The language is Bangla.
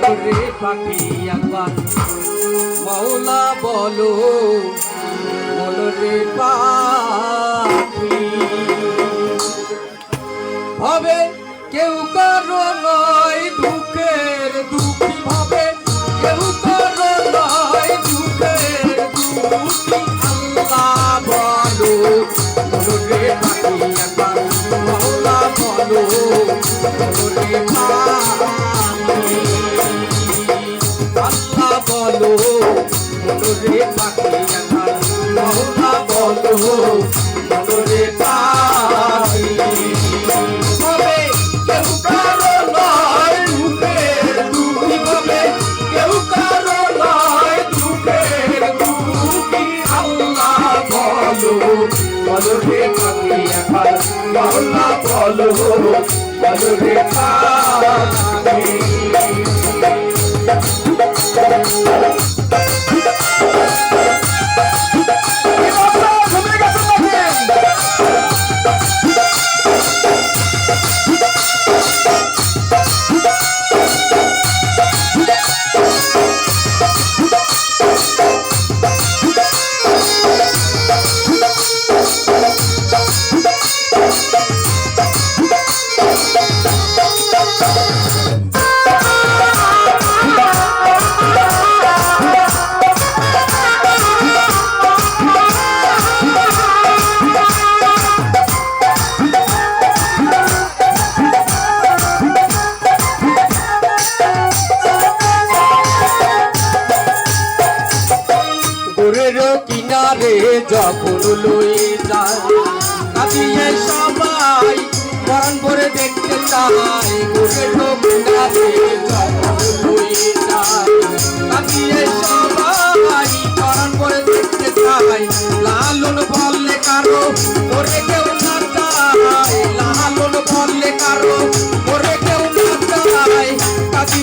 রে পাখি একবার মৌলা বলো বলো রে পাখি হবে কেউ কারো নয় দুঃখের দুঃখী হবে কেউ কারো নয় দুঃখের দুঃখী আল্লাহ বলো বলো রে পাখি একবার মৌলা বলো বলো রে পাখি আল্লাহ বলো বলো রে পাখি একবার মৌলা বলো বলো রে পাখি হবে কেউ কারো নয় দুঃখের দুঃখী হবে কেউ কারো নয় দুঃখের দুঃখী আল্লাহ বলো বলো রে পাখি একবার মৌলা বলো বলো রে পাখি কিনারে যখন লয়ে যায় কাঁদিয়ে সবাই মরণ করে দেখতে চায় গোরের কিনারে যখন লয়ে যায় কাঁদিয়ে সবাই মরণ করে দেখতে চায় লালন বললে কারো ওরে কেউ না চায় লালন বললে কারো ওরে কেউ না চায় কাঁদি